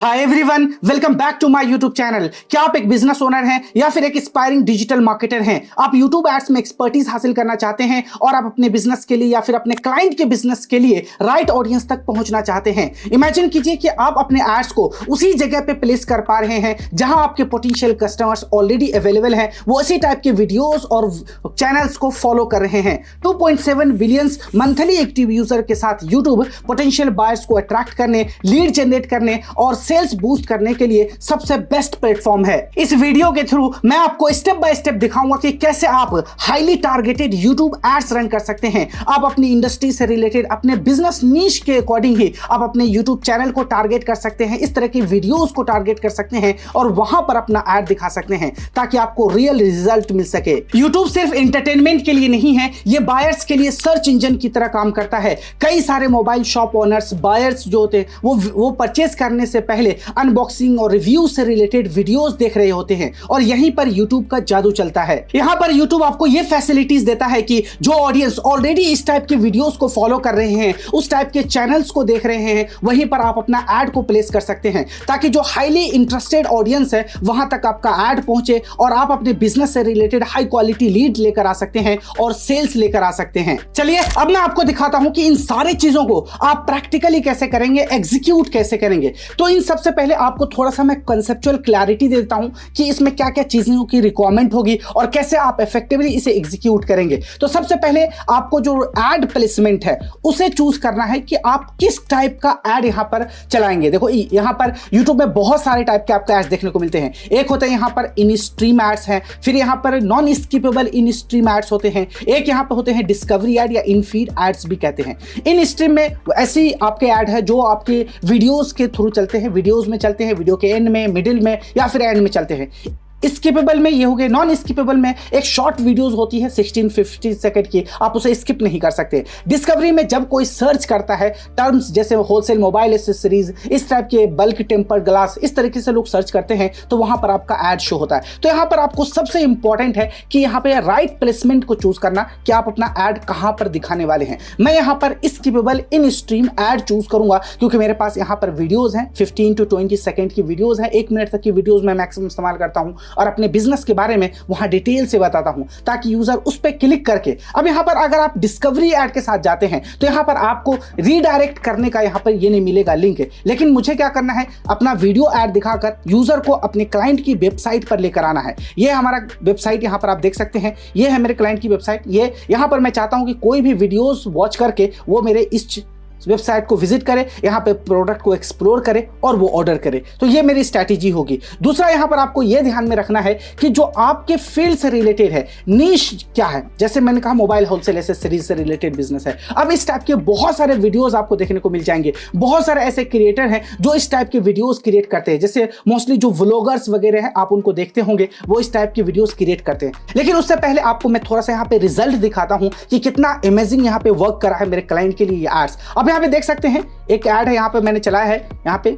Hi everyone, welcome back to my YouTube channel. क्या आप एक बिजनेस ओनर हैं या फिर एक एस्पायरिंग डिजिटल मार्केटर हैं? आप यूट्यूब एड्स में एक्सपर्टीज हासिल करना चाहते हैं और आप अपने बिजनेस के लिए या फिर अपने क्लाइंट के बिजनेस के लिए राइट ऑडियंस तक पहुंचना चाहते हैं। इमेजिन कीजिए कि आप अपने एड्स को उसी जगह पे प्लेस कर पा रहे हैं जहां आपके पोटेंशियल कस्टमर्स ऑलरेडी अवेलेबल हैं, वो उसी टाइप के वीडियोस और चैनल्स को फॉलो कर रहे हैं। 2.7 बिलियंस मंथली एक्टिव यूजर के साथ यूट्यूब पोटेंशियल बायर्स को अट्रैक्ट करने, लीड जनरेट करने और सेल्स बूस्ट करने के लिए सबसे बेस्ट प्लेटफॉर्म है। इस वीडियो के थ्रू मैं आपको स्टेप बाय स्टेप दिखाऊंगा कि कैसे आप highly targeted YouTube ads run कर सकते हैं। आप अपनी इंडस्ट्री से रिलेटेड अपने बिजनेस नीश के अकॉर्डिंग ही आप अपने यूट्यूब चैनल को टारगेट कर सकते हैं, इस तरह की वीडियोस को टारगेट कर सकते हैं और वहां पर अपना एड दिखा सकते हैं ताकि आपको रियल रिजल्ट मिल सके। यूट्यूब सिर्फ एंटरटेनमेंट के लिए नहीं है, ये बायर्स के लिए सर्च इंजन की तरह काम करता है। कई सारे मोबाइल शॉप ओनर्स, बायर्स जो होते हैं वो परचेज करने से पहले अनबॉक्सिंग और रिव्यू से रिलेटेड वीडियोस देख रहे होते हैं और यहीं पर YouTube का जादू चलता है। यहां पर YouTube आपको ये फैसिलिटीज देता है कि जो ऑडियंस ऑलरेडी इस टाइप के वीडियोस को फॉलो कर रहे हैं, उस टाइप के चैनल्स को देख रहे हैं, वहीं पर आप अपना एड को प्लेस कर सकते हैं ताकि जो हाईली इंटरेस्टेड ऑडियंस है वहां तक आपका एड पहुंचे और आप अपने बिजनेस से रिलेटेड हाई क्वालिटी लीड लेकर आ सकते हैं और सेल्स लेकर आ सकते हैं। चलिए अब मैं आपको दिखाता हूं कि इन सारी चीजों को आप प्रैक्टिकली कैसे करेंगे, एग्जीक्यूट कैसे करेंगे। तो इन सबसे पहले आपको थोड़ा सा मैं कंसेप्चुअल क्लैरिटी देता हूं कि इसमें क्या क्या चीजों की रिक्वायरमेंट होगी और कैसे आप इफेक्टिवली इसे एग्जीक्यूट करेंगे। तो सबसे पहले आपको जो एड प्लेसमेंट है उसे चूज करना है कि आप किस टाइप का एड यहां पर चलाएंगे। देखो यहां पर YouTube में बहुत सारे टाइप के आपको एड्स देखने को मिलते हैं। एक होता है यहां पर इन स्ट्रीम एड्स हैं, फिर यहां पर non skippable in stream ads होते हैं, एक यहां पर होते हैं डिस्कवरी एड या इन फीड एड्स भी कहते हैं। इन स्ट्रीम में ऐसी आपके एड है जो आपके वीडियोस के थ्रू चलते हैं, वीडियोस में चलते हैं, वीडियो के एंड में, मिडिल में या फिर एंड में चलते हैं। स्किपेबल में ये हो गए। नॉन स्किपेबल में एक शॉर्ट वीडियोस होती है 16-50 सेकंड की, आप उसे स्किप नहीं कर सकते। डिस्कवरी में जब कोई सर्च करता है टर्म्स जैसे होलसेल मोबाइल एसेसरीज, इस टाइप के बल्क टेम्पर्ड ग्लास, इस तरीके से लोग सर्च करते हैं तो वहां पर आपका एड शो होता है। तो यहां पर आपको सबसे इंपॉर्टेंट है कि यहां पे राइट प्लेसमेंट को चूज करना कि आप अपना एड कहां पर दिखाने वाले हैं। मैं यहां पर skippable in stream add choose करूंगा क्योंकि मेरे पास यहां पर वीडियोस हैं, 15 to 20 सेकंड की वीडियोस हैं, 1 मिनट तक की वीडियोस मैं मैक्सिमम इस्तेमाल करता हूं और अपने बिजनेस के बारे में वहां डिटेल से बताता हूं ताकि यूजर उस पे क्लिक करके, अब यहां पर अगर आप डिस्कवरी ऐड के साथ जाते हैं तो यहां पर आपको रीडायरेक्ट करने का यहां पर ये नहीं मिलेगा लिंक, लेकिन मुझे क्या करना है, अपना वीडियो ऐड दिखाकर यूजर को अपने क्लाइंट की वेबसाइट पर लेकर आना है। ये हमारा वेबसाइट यहां पर आप देख सकते हैं, ये है मेरे क्लाइंट की वेबसाइट। ये यहां पर मैं चाहता हूं कि कोई भी वीडियोस वॉच करके वो मेरे इस वेबसाइट को विजिट करे, यहाँ पे प्रोडक्ट को एक्सप्लोर करे और वो ऑर्डर करे। तो ये मेरी स्ट्रैटेजी होगी। दूसरा यहाँ पर आपको ये ध्यान में रखना है कि जो आपके फील्ड से रिलेटेड है, नीश क्या है, जैसे मैंने कहा मोबाइल होलसेल एसेसरीज से रिलेटेड बिजनेस है। अब इस टाइप के बहुत सारे वीडियोस आपको देखने को मिल जाएंगे। बहुत सारे ऐसे क्रिएटर हैं जो इस टाइप के वीडियोस क्रिएट करते हैं, जैसे मोस्टली जो व्लॉगर्स वगैरह हैं आप उनको देखते होंगे, वो इस टाइप के वीडियोस क्रिएट करते हैं। लेकिन उससे पहले आपको मैं थोड़ा सा यहाँ पे रिजल्ट दिखाता हूँ कि कितना अमेजिंग यहाँ पे वर्क करा है मेरे क्लाइंट के लिए ये एड्स। अब यहाँ पे देख सकते हैं एक ऐड है, यहाँ पे मैंने चलाया है, यहाँ पे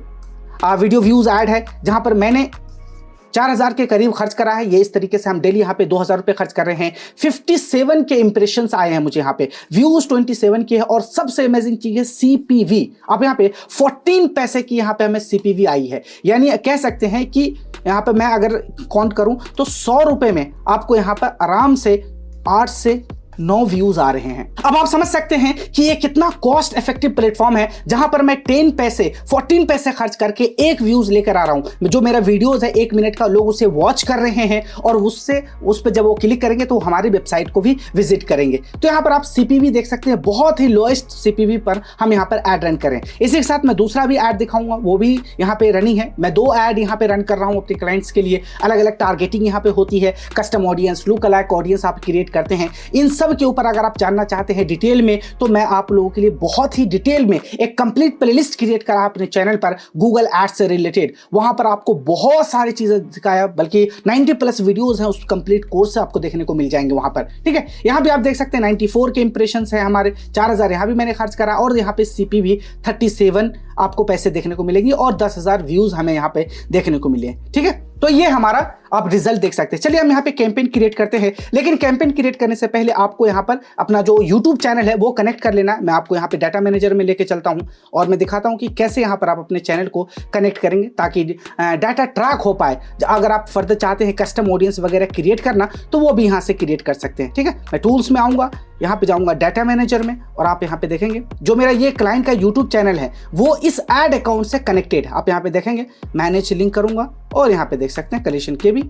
वीडियो व्यूज ऐड है जहां पर मैंने 4000 के करीब खर्च करा है। ये इस तरीके से हम डेली यहाँ पे 2000 रुपए खर्च कर रहे हैं। 57 के इंप्रेशंस आए हैं मुझे, यहाँ पे व्यूज 27 के है और सबसे अमेजिंग चीज है सीपीवी। अब यहाँ पे 14 पैसे की यहाँ पे हमें सीपीवी आई है, यानी कह सकते हैं कि यहाँ पे मैं अगर काउंट करूं तो 100 रुपए में आपको यहाँ पर आराम से 8 से 9 व्यूज आ रहे हैं। अब आप समझ सकते हैं कि ये कितना कॉस्ट इफेक्टिव प्लेटफॉर्म है जहां पर मैं 14 पैसे खर्च करके एक व्यूज लेकर आ रहा हूं। जो मेरा वीडियोस है 1 मिनट का, लोग उसे वॉच कर रहे हैं और उससे उस पर जब वो क्लिक करेंगे तो हमारी वेबसाइट को भी विजिट करेंगे। तो यहां पर आप सीपीवी देख सकते हैं, बहुत ही लोएस्ट सीपीवी पर हम यहां पर ऐड रन करें। इसी के साथ मैं दूसरा भी ऐड दिखाऊंगा, वो भी यहां पे रनिंग है। मैं 2 ऐड यहां पे रन कर रहा हूं अपने क्लाइंट्स के लिए। अलग अलग टारगेटिंग यहां पे होती है, custom audience, look alike audience आप क्रिएट करते हैं। इन सब के ऊपर अगर आप जानना चाहते हैं डिटेल में तो मैं आप लोगों के लिए बहुत ही डिटेल में एक कंप्लीट प्लेलिस्ट क्रिएट करा अपने चैनल पर गूगल एड्स से रिलेटेड। वहां पर आपको बहुत सारी चीजें दिखाया, बल्कि 90+ वीडियोस हैं, उस कंप्लीट कोर्स से आपको देखने को मिल जाएंगे वहां पर। ठीक है, यहां भी आप देख सकते हैं 94 के इंप्रेशंस है हमारे, 4000 यहां भी मैंने खर्च करा और यहां पे सीपीवी 37 आपको पैसे देखने को मिलेंगे और 10,000 व्यूज हमें यहां पे देखने को मिले। ठीक है, तो ये हमारा आप रिजल्ट देख सकते हैं। चलिए हम यहाँ पे कैंपेन क्रिएट करते हैं, लेकिन कैंपेन क्रिएट करने से पहले आपको यहाँ पर अपना जो यूट्यूब चैनल है वो कनेक्ट कर लेना। मैं आपको यहाँ पे डाटा मैनेजर में लेके चलता हूँ और मैं दिखाता हूँ कि कैसे यहाँ पर आप अपने चैनल को कनेक्ट करेंगे ताकि डाटा ट्रैक हो पाए। अगर आप फर्दर चाहते हैं कस्टम ऑडियंस वगैरह क्रिएट करना तो वो भी यहाँ से क्रिएट कर सकते हैं। ठीक है, मैं टूल्स में आऊँगा, यहाँ पे जाऊँगा डाटा मैनेजर में और आप यहाँ पे देखेंगे जो मेरा ये क्लाइंट का यूट्यूब चैनल है वो इस एड अकाउंट से कनेक्टेड। आप यहाँ पे देखेंगे मैनेज लिंक करूँगा और यहाँ पे देख सकते हैं कलेक्शन के भी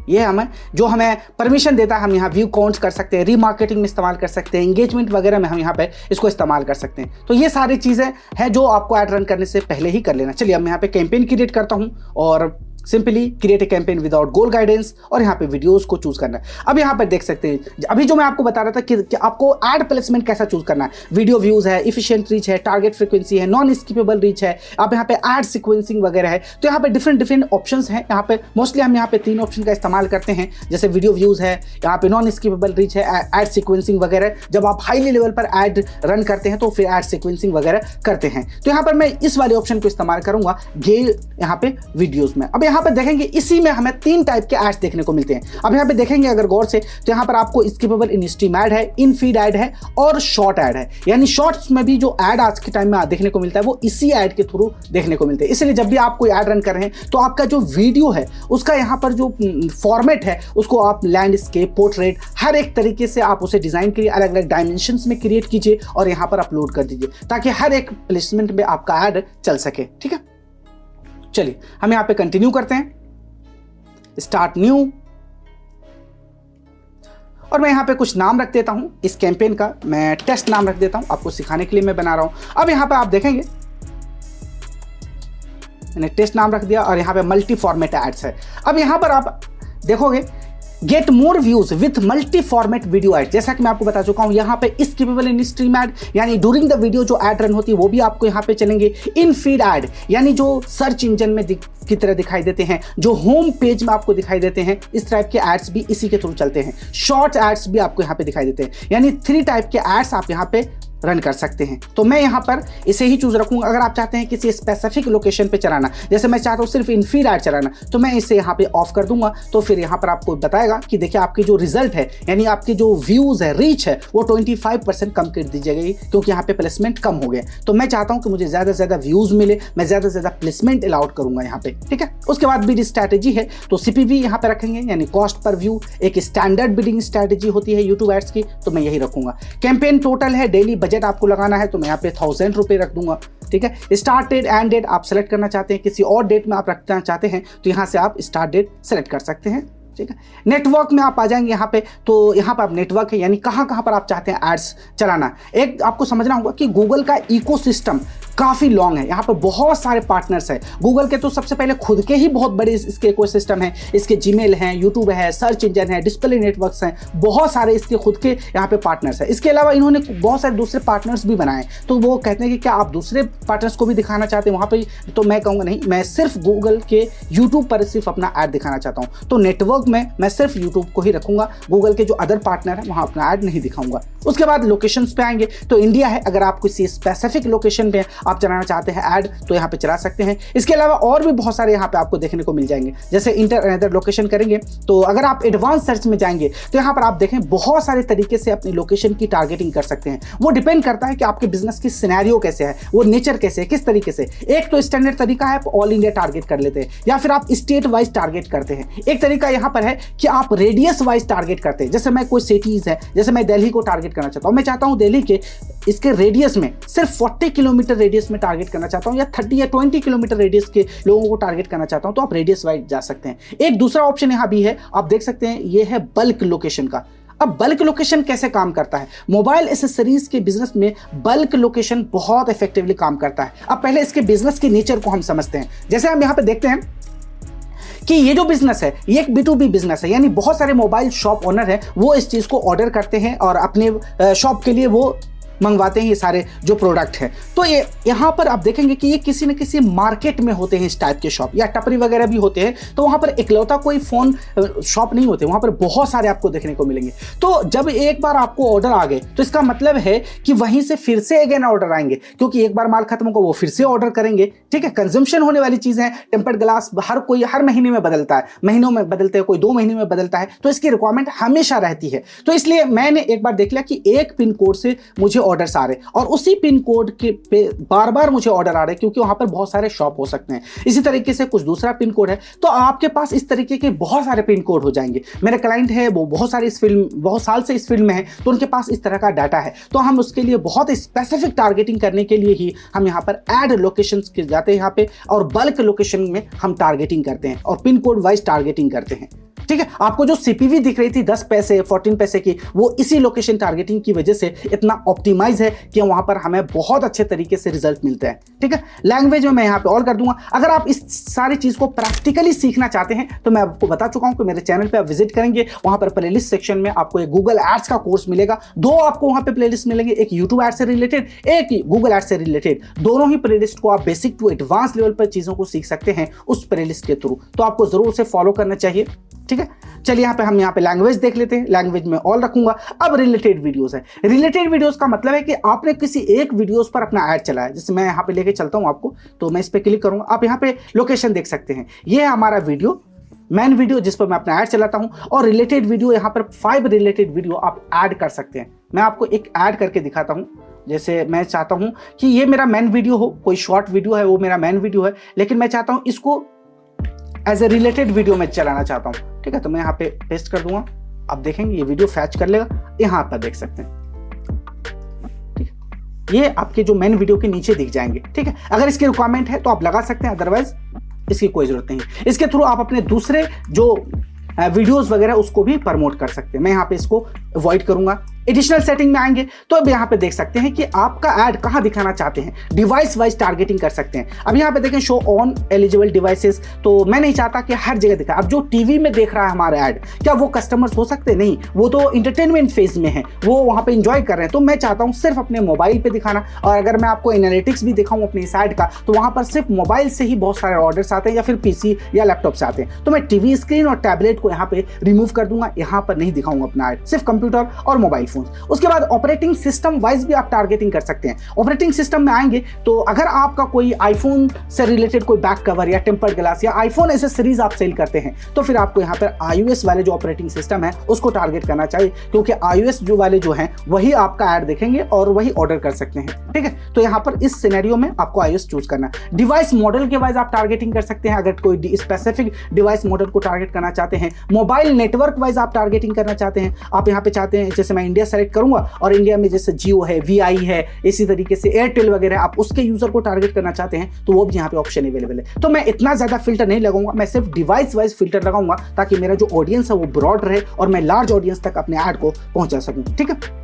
ये हमें जो हमें परमिशन देता है हम यहाँ व्यू काउंट्स कर सकते हैं, रीमार्केटिंग में इस्तेमाल कर सकते हैं, एंगेजमेंट वगैरह में हम यहाँ पे इसको इस्तेमाल कर सकते हैं। तो ये सारी चीज़ें हैं जो आपको ऐड रन करने से पहले ही कर लेना। चलिए अब मैं यहाँ पे कैंपेन क्रिएट करता हूँ और simply create a campaign without goal guidance और यहाँ पे वीडियोस को चूज करना है। अब यहाँ पर देख सकते हैं अभी जो मैं आपको बता रहा था कि आपको एड प्लेसमेंट कैसा चूज करना है। वीडियो व्यूज है, इफिशिएंट रीच है, टारगेट फ्रीक्वेंसी है, नॉन स्किपेबल रीच है, आप यहाँ पे एड सीक्वेंसिंग वगैरह है। तो यहाँ पे डिफरेंट ऑप्शंस हैं। यहाँ पे मोस्टली हम यहाँ पे 3 ऑप्शन का इस्तेमाल करते हैं, जैसे वीडियो व्यूज है, यहाँ पे नॉन स्किपेबल रीच है, एड सीक्वेंसिंग वगैरह। जब आप हाईली लेवल पर एड रन करते हैं तो फिर एड सीक्वेंसिंग वगैरह करते हैं। तो यहाँ पर मैं इस वाले ऑप्शन को इस्तेमाल करूंगा यहाँ पे वीडियोज में। अब यहाँ पे देखेंगे इसी में हमें 3 टाइप के एड्स देखने को मिलते हैं। अब यहाँ पे देखेंगे अगर गौर से तो यहाँ पर आपको स्किपेबल इन स्ट्रीम ऐड है, इन फीड ऐड है और शॉर्ट ऐड है। यानी शॉर्ट्स में भी जो ऐड आज के टाइम में देखने को मिलता है वो इसी ऐड के थ्रू देखने को मिलते हैं। इसलिए जब भी आप कोई ऐड रन कर रहे हैं तो आपका जो वीडियो है उसका यहाँ पर जो फॉर्मेट है उसको आप लैंडस्केप, पोर्ट्रेट, हर एक तरीके से आप उसे डिजाइन करिए, अलग अलग डायमेंशंस में क्रिएट कीजिए और यहाँ पर अपलोड कर दीजिए ताकि हर एक प्लेसमेंट में आपका ऐड चल सके। ठीक है, चलिए हम यहाँ पे कंटिन्यू करते हैं, स्टार्ट न्यू और मैं यहां पे कुछ नाम रख देता हूं। इस कैंपेन का मैं टेस्ट नाम रख देता हूं, आपको सिखाने के लिए मैं बना रहा हूं। अब यहां पे आप देखेंगे मैंने टेस्ट नाम रख दिया और यहां पे मल्टी फॉर्मेट एड्स है। अब यहां पर आप देखोगे get more views with multi format video add. जैसा कि मैं आपको बता चुका हूं यहाँ पे स्किपेबल इन स्ट्रीम एड यानी ड्यूरिंग द वीडियो जो एड रन होती है वो भी आपको यहाँ पे चलेंगे। इन फीड एड यानी जो सर्च इंजन में की तरह दिखाई देते हैं, जो होम पेज में आपको दिखाई देते हैं, इस टाइप के एड्स भी इसी के थ्रू चलते हैं। शॉर्ट एड्स भी आपको यहाँ पे दिखाई देते हैं, यानी 3 टाइप के एड्स आप यहाँ पे रन कर सकते हैं। तो मैं यहाँ पर इसे ही चूज रखूंगा। अगर आप चाहते हैं किसी स्पेसिफिक लोकेशन पे चलाना, जैसे मैं चाहता हूँ सिर्फ इन फीड ऐड चलाना, तो मैं इसे यहाँ पे ऑफ कर दूंगा। तो फिर यहाँ पर आपको बताएगा कि देखिए आपकी जो रिजल्ट है यानी आपकी जो व्यूज है, रीच है, वो 25% कम कर दी जाएगी क्योंकि यहाँ पे प्लेसमेंट कम हो गया। तो मैं चाहता हूँ कि मुझे ज्यादा से ज्यादा व्यूज मिले, मैं ज्यादा से ज्यादा प्लेसमेंट अलाउड करूंगा यहाँ पे। ठीक है, उसके बाद बिड स्ट्रैटेजी है तो सीपीवी यहाँ पे रखेंगे यानी कॉस्ट पर व्यू। एक स्टैंडर्ड बिडिंग स्ट्रैटेजी होती है यूट्यूब एड्स की, तो मैं यही रखूंगा। कैंपेन टोटल है, डेली बजट आपको लगाना है तो मैं यहाँ पे 1000 रुपए रख दूंगा। ठीक है, स्टार्ट डेट एंड डेट आप सेलेक्ट करना चाहते हैं, किसी और डेट में आप रखना चाहते हैं तो यहाँ से आप स्टार्ट डेट सेलेक्ट कर सकते हैं। ठीक है, नेटवर्क में आप आ जाएंगे यहाँ पे, तो यहाँ पर आप नेटवर्क है यानी कहाँ कहाँ पर आप चाहते हैं एड्स चलाना। एक आपको समझना होगा कि गूगल का इकोसिस्टम काफ़ी लॉन्ग है, यहाँ पर बहुत सारे पार्टनर्स हैं। गूगल के तो सबसे पहले खुद के ही बहुत बड़े इसके इकोसिस्टम है, इसके जीमेल हैं, यूट्यूब है, सर्च इंजन है, डिस्प्ले नेटवर्क्स हैं, बहुत सारे इसके खुद के यहाँ पे पार्टनर्स हैं। इसके अलावा इन्होंने बहुत सारे दूसरे पार्टनर्स भी बनाए, तो वो कहते हैं कि क्या आप दूसरे पार्टनर्स को भी दिखाना चाहते हैं वहाँ पर, तो मैं कहूँगा नहीं, मैं सिर्फ गूगल के यूट्यूब पर सिर्फ अपना ऐड दिखाना चाहता हूँ। तो नेटवर्क में मैं सिर्फ यूट्यूब को ही रखूंगा, गूगल के जो अदर पार्टनर है वहाँ अपना ऐड नहीं दिखाऊंगा। उसके बाद लोकेशंस पे आएंगे तो इंडिया है, अगर आप किसी स्पेसिफिक लोकेशन पे आप चलाना चाहते हैं ऐड तो यहाँ पे चला सकते हैं। इसके अलावा और भी बहुत सारे यहाँ पे आपको देखने को मिल जाएंगे, जैसे इंटर अनदर लोकेशन करेंगे तो अगर आप एडवांस सर्च में जाएंगे तो यहाँ पर आप देखें बहुत सारे तरीके से अपनी लोकेशन की टारगेटिंग कर सकते हैं। वो डिपेंड करता है कि आपके बिजनेस की सिनेरियो कैसे है, वो नेचर कैसे है, किस तरीके से। एक तो स्टैंडर्ड तरीका है, आप ऑल इंडिया टारगेट कर लेते हैं या फिर आप स्टेट वाइज टारगेट करते हैं। एक तरीका यहाँ पर है कि आप रेडियस वाइज टारगेट करते हैं, जैसे मैं कोई सिटीज है, जैसे मैं दिल्ली को टारगेट करना चाहता हूँ, मैं चाहता हूँ दिल्ली के इसके रेडियस में सिर्फ 40 किलोमीटर रेडियस में टारगेट करना चाहता हूँ या 30 या 20 किलोमीटर रेडियस के लोगों को टारगेट करना चाहता हूँ, तो आप रेडियस वाइज जा सकते हैं। एक दूसरा ऑप्शन यहाँ भी है, आप देख सकते हैं, ये है बल्क लोकेशन का। अब बल्क लोकेशन कैसे काम करता है? मोबाइल एसेसरीज के बिजनेस में बल्क लोकेशन बहुत इफेक्टिवली काम करता है। अब पहले इसके बिजनेस के नेचर को हम समझते हैं। जैसे हम यहाँ पे देखते हैं कि ये जो बिजनेस है ये एक B2B बिजनेस है, यानी बहुत सारे मोबाइल शॉप ओनर हैं, वो इस चीज़ को ऑर्डर करते हैं और अपने शॉप के लिए वो मंगवाते हैं ये सारे जो प्रोडक्ट है। तो ये यहाँ पर आप देखेंगे कि ये किसी न किसी मार्केट में होते हैं इस टाइप के शॉप, या टपरी वगैरह भी होते हैं। तो वहाँ पर इकलौता कोई फ़ोन शॉप नहीं होते, वहाँ पर बहुत सारे आपको देखने को मिलेंगे। तो जब एक बार आपको ऑर्डर आ गए तो इसका मतलब है कि वहीं से फिर से अगेन ऑर्डर आएंगे, क्योंकि एक बार माल खत्म होगा वो फिर से ऑर्डर करेंगे। ठीक है, कंजम्पशन होने वाली चीज़ है। टेम्पर्ड ग्लास हर महीने में बदलता है, महीनों में बदलते हैं, कोई 2 महीने में बदलता है, तो इसकी रिक्वायरमेंट हमेशा रहती है। तो इसलिए मैंने एक बार देख लिया कि एक पिन कोड से मुझे ऑर्डर्स आ रहे और उसी पिन कोड के पे बार बार मुझे ऑर्डर आ रहे, क्योंकि वहां पर बहुत सारे शॉप हो सकते हैं। इसी तरीके से कुछ दूसरा पिन कोड है, तो आपके पास इस तरीके के बहुत सारे पिन कोड हो जाएंगे। मेरे क्लाइंट है वो बहुत साल से इस फील्ड में है, तो उनके पास इस तरह का डाटा है। तो हम उसके लिए बहुत स्पेसिफिक टारगेटिंग करने के लिए ही हम यहाँ पर ऐड लोकेशन के जाते हैं यहाँ पे, और बल्क लोकेशन में हम टारगेटिंग करते हैं और पिन कोड वाइज टारगेटिंग करते हैं। ठीक है, आपको जो सीपीवी दिख रही थी 10 पैसे 14 पैसे की, वो इसी लोकेशन टारगेटिंग की वजह से इतना ऑप्टिमाइज है कि वहां पर हमें बहुत अच्छे तरीके से रिजल्ट मिलते हैं। ठीक है, लैंग्वेज में मैं यहाँ पे और कर दूंगा। अगर आप इस सारी चीज को प्रैक्टिकली सीखना चाहते हैं तो मैं आपको बता चुका हूं कि मेरे चैनल पे आप विजिट करेंगे, वहां पर प्लेलिस्ट सेक्शन में आपको एक गूगल एड्स का कोर्स मिलेगा। 2 आपको वहां पे प्लेलिस्ट मिलेंगे, एक यूट्यूब एड से रिलेटेड, एक गूगल एड से रिलेटेड। दोनों ही प्लेलिस्ट को आप बेसिक टू एडवांस लेवल पर चीजों को सीख सकते हैं उस प्लेलिस्ट के थ्रू, तो आपको जरूर उसे फॉलो करना चाहिए। ठीक है, चलिए हम यहाँ पे लैंग्वेज देख लेते हैं। लैंग्वेज में ऑल रखूंगा। अब रिलेटेड वीडियोस है। रिलेटेड वीडियोस का मतलब है कि आपने किसी एक वीडियोस पर अपना ऐड चलाया, जैसे मैं यहाँ पे लेके चलता हूँ आपको, तो मैं इस पे क्लिक करूंगा। आप यहाँ पे लोकेशन देख सकते हैं, ये है हमारा वीडियो, मेन वीडियो जिस पर मैं अपना ऐड चलाता हूँ। और रिलेटेड वीडियो यहाँ पर 5 रिलेटेड वीडियो आप ऐड कर सकते हैं। मैं आपको एक ऐड करके दिखाता हूँ। जैसे मैं चाहता हूँ कि ये मेरा मेन वीडियो हो, कोई शॉर्ट वीडियो है वो मेरा मेन वीडियो है, लेकिन मैं चाहता हूँ इसको एज ए रिलेटेड वीडियो में चलाना चाहता हूँ। ठीक है, तो मैं यहाँ पे पेस्ट कर दूंगा। आप देखेंगे ये वीडियो फैच कर लेगा, यहाँ पर देख सकते हैं। ठीक है, ये आपके जो मेन वीडियो के नीचे दिख जाएंगे। ठीक है, अगर इसकी रिक्वायरमेंट है तो आप लगा सकते हैं, अदरवाइज इसकी कोई जरूरत नहीं है। इसके थ्रू आप अपने दूसरे जो वीडियोस वगैरह उसको भी प्रमोट कर सकते हैं। मैं यहाँ पे इसको अवॉइड करूंगा। एडिशनल सेटिंग में आएंगे तो अब यहाँ पे देख सकते हैं कि आपका ऐड कहाँ दिखाना चाहते हैं, डिवाइस वाइज टारगेटिंग कर सकते हैं। अब यहाँ पे देखें शो ऑन एलिजिबल डिवाइसेस, तो मैं नहीं चाहता कि हर जगह दिखाए। अब जो टीवी में देख रहा है हमारा ऐड, क्या वो कस्टमर्स हो सकते? नहीं, वो तो इंटरटेनमेंट फेज में है, वो वहाँ पे इंजॉय कर रहे हैं। तो मैं चाहता हूँ सिर्फ अपने मोबाइल पे दिखाना। और अगर मैं आपको एनालिटिक्स भी दिखाऊँ अपने इस ऐड का, तो वहाँ पर सिर्फ मोबाइल से ही बहुत सारे ऑर्डर्स आते हैं, या फिर पीसी या लैपटॉप से आते हैं। तो मैं टीवी स्क्रीन और टैबलेट को यहाँ पे रिमूव कर दूंगा, यहाँ पर नहीं दिखाऊंगा अपना ऐड, सिर्फ कंप्यूटर और मोबाइल फोन। उसके बाद ऑपरेटिंग सिस्टम वाइज भी आप टारगेटिंग कर सकते हैं। ऑपरेटिंग सिस्टम में आएंगे तो अगर आपका कोई आईफोन से रिलेटेड कोई बैक कवर या टेम्पर्ड ग्लास या आईफोन एसेसरीज आप सेल करते हैं, तो फिर आपको यहाँ पर iOS वाले जो ऑपरेटिंग सिस्टम है उसको टारगेट करना चाहिए, क्योंकि iOS जो वाले जो हैं वही आपका ऐड देखेंगे और वही ऑर्डर कर सकते हैं। ठीक है, तो यहाँ पर इस सिनेरियो में आपको iOS चूज करना है। डिवाइस मॉडल के वाइज आप टारगेटिंग कर सकते हैं, अगर कोई स्पेसिफिक डिवाइस मॉडल को टारगेट करना चाहते हैं। मोबाइल नेटवर्क वाइज आप टारगेटिंग करना चाहते हैं, आप यहाँ पे चाहते हैं, जैसे मैं इंडिया सेलेक्ट करूंगा और इंडिया में जैसे जियो है, वीआई है, इसी तरीके से एयरटेल वगैरह, आप उसके यूजर को टारगेट करना चाहते हैं तो वो भी यहाँ पे ऑप्शन अवेलेबल है। तो मैं इतना ज्यादा फिल्टर नहीं लगाऊंगा, मैं सिर्फ डिवाइस वाइज फिल्टर लगाऊंगा, ताकि मेरा जो ऑडियंस है वो ब्रॉड रहे और मैं लार्ज ऑडियंस तक अपने ऐड को पहुंचा सकूं। ठीक है,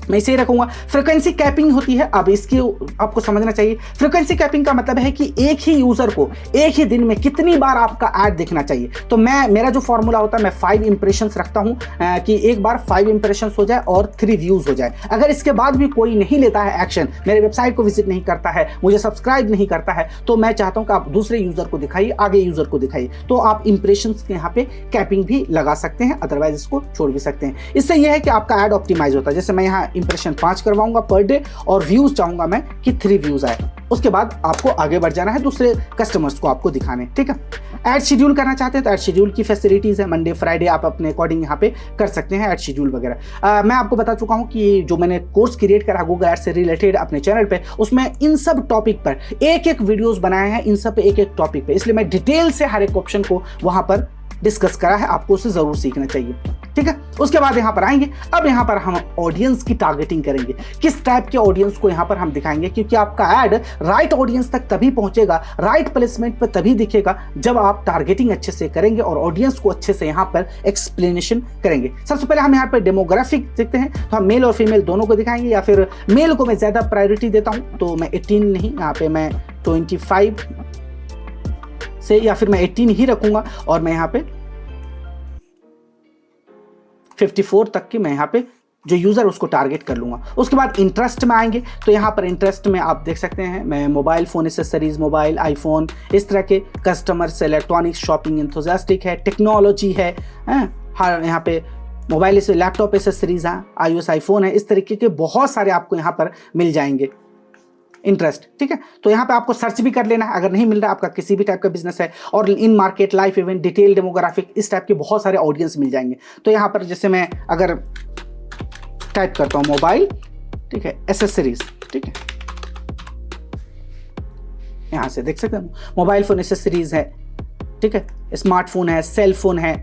मैं इसे ही रखूंगा। फ्रीक्वेंसी कैपिंग होती है, अब इसकी आपको समझना चाहिए। फ्रीक्वेंसी कैपिंग का मतलब है कि एक ही यूजर को एक ही दिन में कितनी बार आपका ऐड देखना चाहिए। तो मेरा जो फॉर्मूला होता है, मैं 5 इंप्रेशंस रखता हूं कि एक बार 5 इंप्रेशंस हो जाए और 3 व्यूज हो जाए। अगर इसके बाद भी कोई नहीं लेता है एक्शन, मेरे वेबसाइट को विजिट नहीं करता है, मुझे सब्सक्राइब नहीं करता है, तो मैं चाहता हूं कि आप दूसरे यूजर को दिखाइए, आगे यूजर को दिखाइए। तो आप इंप्रेशंस के यहाँ पे कैपिंग भी लगा सकते हैं, अदरवाइज इसको छोड़ भी सकते हैं। इससे यह है कि आपका ऐड ऑप्टिमाइज होता है। जैसे मैं यहाँ इंप्रेशन 5 करवाऊंगा पर डे और व्यूज चाहूंगा मैं कि 3 व्यूज आए। उसके बाद आपको आगे बढ़ जाना है, दूसरे कस्टमर्स को आपको दिखाने। ठीक है, ऐड शेड्यूल करना चाहते हैं तो ऐड शेड्यूल की फैसिलिटीज है, मंडे फ्राइडे आप अपने अकॉर्डिंग यहाँ पे कर सकते हैं ऐड शेड्यूल वगैरह। मैं आपको बता चुका हूँ कि जो मैंने कोर्स क्रिएट करा गूगल एड से रिलेटेड अपने चैनल पे, उसमें इन सब टॉपिक पर एक वीडियोस बनाए हैं, इन सब पे एक टॉपिक पे, इसलिए मैं डिटेल से हर एक ऑप्शन को वहां पर डिस्कस करा है, आपको उसे जरूर सीखना चाहिए। ठीक है, उसके बाद यहाँ पर आएंगे। अब यहाँ पर हम ऑडियंस की टारगेटिंग करेंगे, किस टाइप के ऑडियंस को यहाँ पर हम दिखाएंगे, क्योंकि आपका ऐड राइट ऑडियंस तक तभी पहुंचेगा, राइट प्लेसमेंट पर तभी दिखेगा जब आप टारगेटिंग अच्छे से करेंगे और ऑडियंस को अच्छे से यहाँ पर एक्सप्लेनेशन करेंगे। सबसे पहले हम यहाँ पर डेमोग्राफिक देखते हैं, तो हम मेल और फीमेल दोनों को दिखाएंगे, या फिर मेल को मैं ज्यादा प्रायोरिटी देता हूँ, तो मैं 18 नहीं, यहाँ पे मैं 25 से, या फिर मैं 18 ही रखूंगा और मैं यहाँ पे 54 तक की मैं यहाँ पे जो यूज़र उसको टारगेट कर लूँगा। उसके बाद इंटरेस्ट में आएंगे तो यहाँ पर इंटरेस्ट में आप देख सकते हैं मैं mobile phone accessories, mobile, iPhone, इस तरह के कस्टमर्स, इलेक्ट्रॉनिक्स, शॉपिंग एंथुसियास्टिक है, टेक्नोलॉजी है, हाँ यहाँ पे मोबाइल से लैपटॉप एसेसरीज़ हैं, iOS आईफोन है, इस तरीके के बहुत सारे आपको यहाँ पर मिल जाएंगे इंटरेस्ट। ठीक है, तो यहाँ पे आपको सर्च भी कर लेना है अगर नहीं मिल रहा, आपका किसी भी टाइप का बिजनेस है, और इन market, life event, detail, demographic, इस टाइप के बहुत सारे ऑडियंस मिल जाएंगे। तो यहाँ पर जैसे मैं अगर टाइप करता हूँ मोबाइल, ठीक है, एसेसरीज, ठीक है, यहाँ से देख सकते हैं मोबाइल फोन एसेसरीज है, ठीक है, स्मार्टफोन है, सेल फोन है,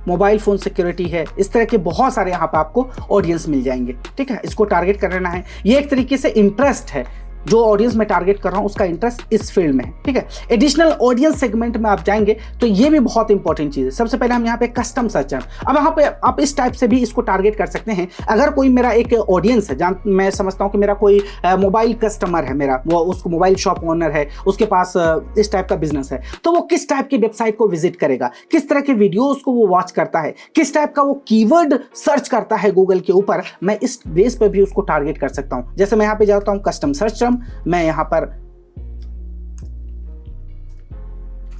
मोबाइल फोन सिक्योरिटी है, इस तरह के बहुत सारे यहाँ पे आपको ऑडियंस मिल जाएंगे। ठीक है, इसको टारगेट कर लेना है। ये एक तरीके से इंटरेस्ट है, जो ऑडियंस मैं टारगेट कर रहा हूं उसका इंटरेस्ट इस फील्ड में है। ठीक है, एडिशनल ऑडियंस सेगमेंट में आप जाएंगे तो ये भी बहुत इंपॉर्टेंट चीज है। सबसे पहले हम यहाँ पे कस्टम सर्च है, अब यहाँ पे आप इस टाइप से भी इसको टारगेट कर सकते हैं। अगर कोई मेरा एक ऑडियंस है, जहाँ मैं समझता हूँ कि मेरा कोई मोबाइल कस्टमर है, मेरा वो उसको मोबाइल शॉप ओनर है, उसके पास इस टाइप का बिजनेस है, तो वो किस टाइप की वेबसाइट को विजिट करेगा, किस तरह के वीडियोज को वो वॉच करता है, किस टाइप का वो कीवर्ड सर्च करता है गूगल के ऊपर, मैं इस बेस पर भी उसको टारगेट कर सकता हूँ। जैसे मैं यहाँ पे जाता हूँ कस्टम सर्च टर्म, मैं यहाँ पर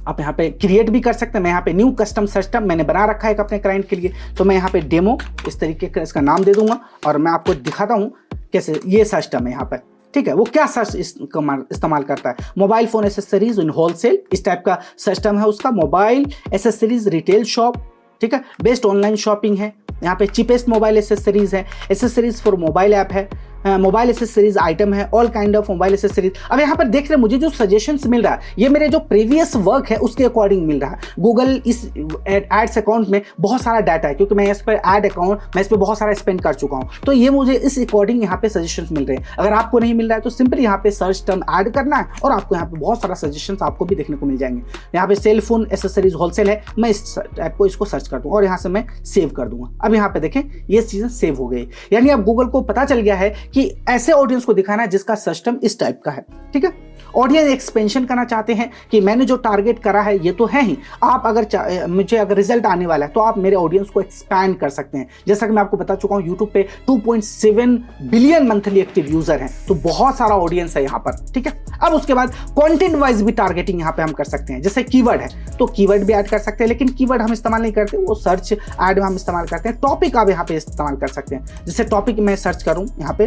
आप यहाँ पे क्रिएट भी कर सकते हैं। मैं यहाँ पे न्यू कस्टम सर्च टर्म मैंने बना रखा है एक अपने क्लाइंट के लिए, तो मैं यहाँ पे डेमो इस तरीके का इसका नाम दे दूंगा और मैं आपको दिखाता हूँ कैसे ये सर्च टर्म है यहाँ पर। ठीक है, वो क्या सर्च इस्तेमाल करता है, मोबाइल फोन एसेसरीज इन होलसेल, इस टाइप का सर्च टर्म है उसका। मोबाइल एसेसरीज रिटेल शॉप, ठीक है, बेस्ट ऑनलाइन शॉपिंग है, यहाँ पे चीपेस्ट मोबाइल एसेसरीज है, एसेसरीज फॉर मोबाइल ऐप है, मोबाइल एसेसरीज आइटम है, all kind of mobile accessories. अब यहाँ पर देख रहे हैं मुझे जो सजेशंस मिल रहा है ये मेरे जो प्रीवियस वर्क है उसके अकॉर्डिंग मिल रहा है। गूगल इस एड्स अकाउंट में बहुत सारा डाटा है, क्योंकि मैं इस पर एड अकाउंट मैं इस पर बहुत सारा स्पेंड कर चुका हूँ, तो ये मुझे इस अकॉर्डिंग यहाँ पे सजेशंस मिल रहे हैं। अगर आपको नहीं मिल रहा है तो सिंपली यहाँ पे सर्च टर्म ऐड करना है और आपको यहाँ पे बहुत सारा सजेशन आपको भी देखने को मिल जाएंगे। यहाँ पे सेल फोन एसेसरीज होलसेल है, मैं इस ऐप को इसको सर्च कर दूँ और यहाँ से मैं सेव कर दूंगा। अब यहाँ पे देखें ये चीजें सेव हो गई, यानी अब गूगल को पता चल गया है कि ऐसे ऑडियंस को दिखाना है जिसका सिस्टम इस टाइप का है। ठीक है, ऑडियंस एक्सपेंशन करना चाहते हैं कि मैंने जो टारगेट करा है ये तो है ही, आप अगर मुझे अगर रिजल्ट आने वाला है तो आप मेरे ऑडियंस को एक्सपैंड कर सकते हैं। जैसा कि मैं आपको बता चुका हूं यूट्यूब पे 2.7 बिलियन मंथली एक्टिव यूजर हैं, तो बहुत सारा ऑडियंस है यहाँ पर। ठीक है, अब उसके बाद कंटेंट वाइज भी टारगेटिंग यहाँ पे हम कर सकते हैं। जैसे कीवर्ड है तो कीवर्ड भी ऐड कर सकते हैं, लेकिन कीवर्ड हम इस्तेमाल नहीं करते, वो सर्च ऐड में हम इस्तेमाल करते हैं। टॉपिक आप यहाँ पे इस्तेमाल कर सकते हैं, जैसे टॉपिक मैं सर्च करूँ यहाँ पे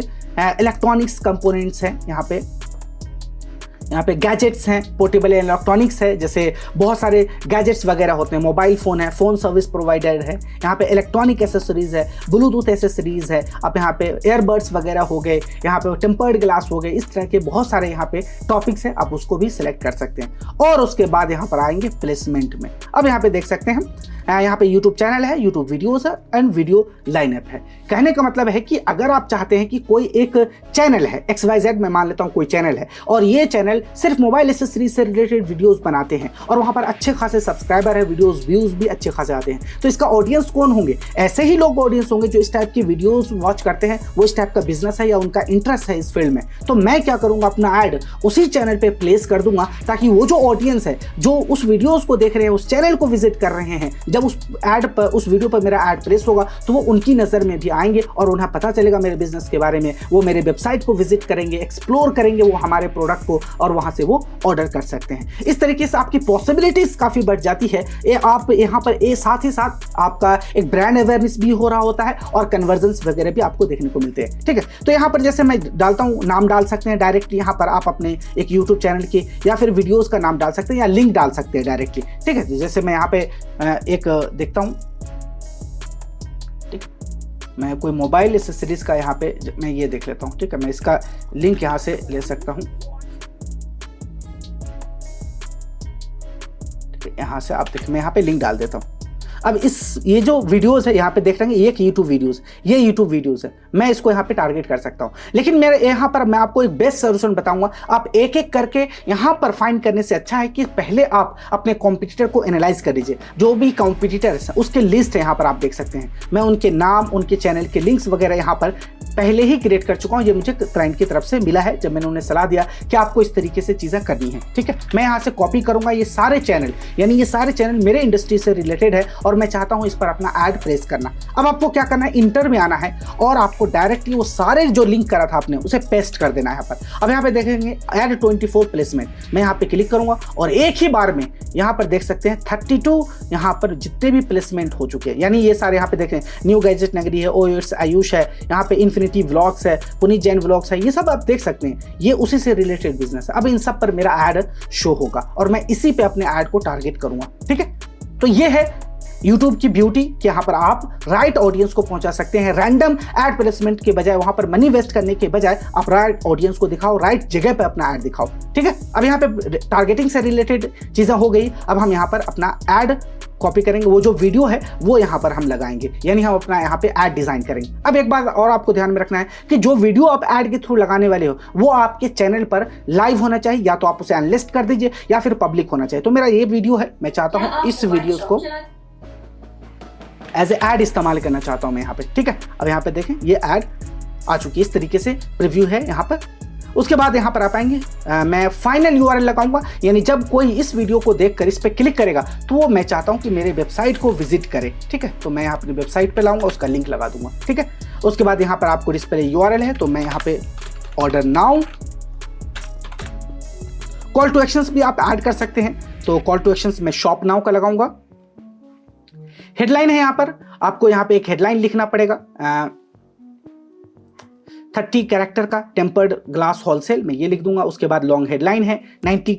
इलेक्ट्रॉनिक्स कंपोनेंट्स है, यहाँ पे गैजेट्स हैं, पोर्टेबल इलेक्ट्रॉनिक्स है, जैसे बहुत सारे गैजेट्स वगैरह होते हैं, मोबाइल फ़ोन है, फ़ोन सर्विस प्रोवाइडर है, यहाँ पे इलेक्ट्रॉनिक एसेसरीज है, ब्लूटूथ एसेसरीज है, आप यहाँ पे एयरबड्स वगैरह हो गए, यहाँ पे टेम्पर्ड ग्लास हो गए, इस तरह के बहुत सारे यहाँ पे टॉपिक्स हैं, आप उसको भी सिलेक्ट कर सकते हैं। और उसके बाद यहाँ पर आएंगे प्लेसमेंट में। अब यहाँ पे देख सकते हैं हम यहाँ पे यूट्यूब चैनल है, यूट्यूब वीडियोस है एंड वीडियो लाइनअप है। कहने का मतलब है कि अगर आप चाहते हैं कि कोई एक चैनल है XYZ, मैं मान लेता हूँ कोई चैनल है और ये चैनल सिर्फ मोबाइल एसेसरीज से रिलेटेड वीडियोस बनाते हैं और वहाँ पर अच्छे खासे सब्सक्राइबर है, वीडियोस व्यूज भी अच्छे खासे आते हैं, तो इसका ऑडियंस कौन होंगे? ऐसे ही लोग ऑडियंस होंगे जो इस टाइप की वीडियोस वॉच करते हैं, वो इस टाइप का बिजनेस है या उनका इंटरेस्ट है इस फील्ड में। तो मैं क्या करूँगा, अपना ऐड उसी चैनल पर प्लेस कर दूंगा, ताकि वो जो ऑडियंस है जो उस वीडियोज को देख रहे हैं, उस चैनल को विजिट कर रहे हैं, जब उस ऐड पर, उस वीडियो पर मेरा ऐड प्लेस होगा तो वो उनकी नज़र में भी आएंगे और उन्हें पता चलेगा मेरे बिजनेस के बारे में, वो मेरे वेबसाइट को विजिट करेंगे, एक्सप्लोर करेंगे वो हमारे प्रोडक्ट को और वहां से वो ऑर्डर कर सकते हैं। इस तरीके से आपकी पॉसिबिलिटीज काफी बढ़ जाती है। आप यहाँ पर साथ ही साथ आपका एक ब्रांड अवेयरनेस भी हो रहा होता है और कन्वर्जन्स वगैरह भी आपको देखने को मिलते हैं। ठीक है, तो यहाँ पर जैसे मैं डालता हूँ, नाम डाल सकते हैं डायरेक्टली, यहाँ पर आप अपने एक यूट्यूब चैनल के या फिर वीडियोज का नाम डाल सकते हैं या लिंक डाल सकते हैं डायरेक्टली। ठीक है, जैसे मैं यहाँ पे एक देखता हूँ, मैं कोई मोबाइल एसेसरीज का यहाँ पे मैं ये देख लेता हूँ। ठीक है, मैं इसका लिंक यहाँ से ले सकता हूँ। यहाँ से आप देख, मैं यहाँ पे लिंक डाल देता हूँ। अब ये जो वीडियोस है यहाँ पे देख रहे हैं, ये यूट्यूब वीडियोस है, मैं इसको यहाँ पे टारगेट कर सकता हूँ। लेकिन मेरे यहाँ पर मैं आपको एक बेस्ट सोल्यूशन बताऊंगा। आप एक एक करके यहाँ पर फाइंड करने से अच्छा है कि पहले आप अपने कॉम्पिटिटर को एनालाइज कर लीजिए। जो भी कॉम्पिटिटर्स हैं उसके लिस्ट है यहाँ पर आप देख सकते हैं, मैं उनके नाम, उनके चैनल के लिंक्स वगैरह यहाँ पर पहले ही क्रिएट कर चुका हूं। ये मुझे क्लाइंट की तरफ से मिला है जब मैंने उन्हें सलाह दिया कि आपको इस तरीके से चीजें करनी है। ठीक है, मैं यहां से कॉपी करूंगा ये सारे चैनल, यानी ये सारे चैनल मेरे इंडस्ट्री से रिलेटेड है और मैं चाहता हूं इस पर अपना ऐड प्लेस करना। अब आपको क्या करना है, इंटर में आना है और आपको डायरेक्टली वो सारे जो लिंक करा था आपने उसे पेस्ट कर देना है यहाँ पर। अब यहाँ पे देखेंगे ऐड 24 प्लेसमेंट, मैं यहाँ पे क्लिक करूंगा और एक ही बार में यहाँ पर देख सकते हैं 32 यहाँ पर जितने भी प्लेसमेंट हो चुके हैं, यानी ये सारे यहाँ पे देखें, न्यू गैजेट नगरी है, ओएट्स आयुष है, यहाँ पे इन्फिनिटी व्लॉग्स है, पुनीत जैन व्लॉग्स है, ये सब आप देख सकते हैं, ये उसी से रिलेटेड बिजनेस है। अब इन सब पर मेरा ऐड शो होगा और मैं इसी पे अपने ऐड को टारगेट करूंगा। ठीक है, तो ये है YouTube की ब्यूटी कि यहाँ पर आप राइट ऑडियंस को पहुंचा सकते हैं। रैंडम ऐड प्लेसमेंट के बजाय, वहां पर मनी वेस्ट करने के बजाय आप राइट ऑडियंस को दिखाओ, राइट जगह पे अपना ऐड दिखाओ। ठीक है, अब यहाँ पे टारगेटिंग से रिलेटेड चीजें हो गई। अब हम यहाँ पर अपना ऐड कॉपी करेंगे, वो जो वीडियो है वो यहाँ पर हम लगाएंगे, यानी हम अपना यहाँ पे ऐड डिजाइन करेंगे। अब एक बात और आपको ध्यान में रखना है कि जो वीडियो आप ऐड के थ्रू लगाने वाले हो वो आपके चैनल पर लाइव होना चाहिए, या तो आप उसे अनलिस्ट कर दीजिए या फिर पब्लिक होना चाहिए। तो मेरा ये वीडियो है, मैं चाहता हूँ इस वीडियो को एज ए ऐड इस्तेमाल करना चाहता हूं मैं यहाँ पे। ठीक है, अब यहाँ पे देखें ये ऐड आ चुकी है, इस तरीके से प्रीव्यू है यहाँ पर। उसके बाद यहाँ पर आप आएंगे, मैं फाइनल यूआरएल लगाऊंगा, यानी जब कोई इस वीडियो को देखकर इस पर क्लिक करेगा तो वो मैं चाहता हूँ कि मेरे वेबसाइट को विजिट करे। ठीक है, तो मैं यहाँ अपनी वेबसाइट पे लाऊंगा, उसका लिंक लगा दूंगा। ठीक है, उसके बाद यहाँ पर आपको डिस्प्ले यूआरएल है, तो मैं यहाँ पे order now, call to actions भी आप ऐड कर सकते हैं, तो कॉल टू एक्शंस में शॉप नाउ का लगाऊंगा। हेडलाइन है, यहाँ पर आपको यहाँ पे एक हेडलाइन लिखना पड़ेगा 30 कैरेक्टर का, टेम्पर्ड ग्लास होलसेल, मैं ये लिख दूंगा। उसके बाद लॉन्ग हेडलाइन है 90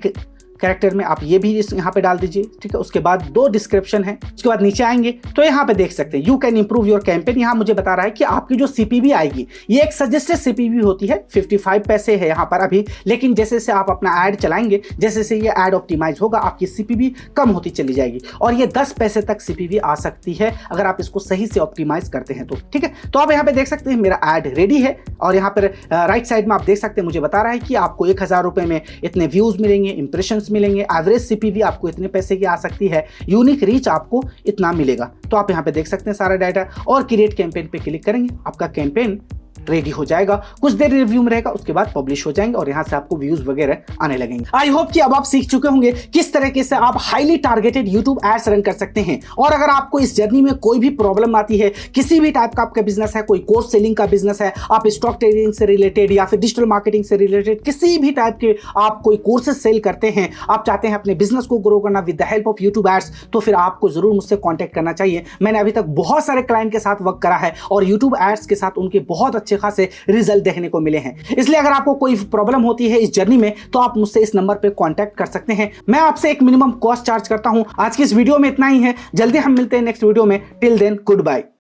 कैरेक्टर में, आप ये भी यहाँ पे डाल दीजिए। ठीक है, उसके बाद 2 डिस्क्रिप्शन है। उसके बाद नीचे आएंगे तो यहाँ पे देख सकते हैं you can improve your campaign. यहाँ मुझे बता रहा है कि आपकी जो सीपीवी आएगी ये एक सजेस्टेड सीपीवी होती है, 55 पैसे है यहाँ पर अभी, लेकिन जैसे जैसे आप अपना ऐड चलाएंगे, जैसे जैसे ये ऐड ऑप्टिमाइज होगा, आपकी सीपीवी कम होती चली जाएगी और ये 10 पैसे तक सीपीवी आ सकती है अगर आप इसको सही से ऑप्टिमाइज करते हैं तो। ठीक है, तो आप यहाँ पे देख सकते हैं मेरा ऐड रेडी है और यहाँ पर राइट साइड में आप देख सकते हैं मुझे बता रहा है कि आपको 1000 रुपए में इतने व्यूज मिलेंगे, इंप्रेशन मिलेंगे, एवरेज सीपीवी आपको इतने पैसे की आ सकती है, यूनिक रीच आपको इतना मिलेगा। तो आप यहां पे देख सकते हैं सारा डाटा और क्रिएट कैंपेन पे क्लिक करेंगे, आपका कैंपेन रेडी हो जाएगा, कुछ देर रिव्यू में रहेगा, उसके बाद पब्लिश हो जाएंगे और यहां से आपको व्यूज वगैरह आने लगेंगे। आई होप कि अब आप सीख चुके होंगे किस तरीके से आप highly targeted YouTube ads run कर सकते हैं। और अगर आपको इस जर्नी में कोई भी प्रॉब्लम आती है, किसी भी टाइप का आपका बिजनेस है, कोई कोर्स सेलिंग का बिजनेस है, आप स्टॉक ट्रेडिंग से रिलेटेड या फिर डिजिटल मार्केटिंग से रिलेटेड किसी भी टाइप के आप कोई कोर्सेज सेल करते हैं, आप चाहते हैं अपने बिजनेस को ग्रो करना with the help of YouTube ads, तो फिर आपको जरूर मुझसे कॉन्टैक्ट करना चाहिए। मैंने अभी तक बहुत सारे क्लाइंट के साथ वर्क करा है और यूट्यूब एड्स के साथ उनके बहुत अच्छे खासे रिजल्ट देखने को मिले हैं। इसलिए अगर आपको कोई प्रॉब्लम होती है इस जर्नी में तो आप मुझसे इस नंबर पे कांटेक्ट कर सकते हैं। मैं आपसे एक मिनिमम कॉस्ट चार्ज करता हूं। आज की इस वीडियो में इतना ही है, जल्दी हम मिलते हैं नेक्स्ट वीडियो में। Till then good bye.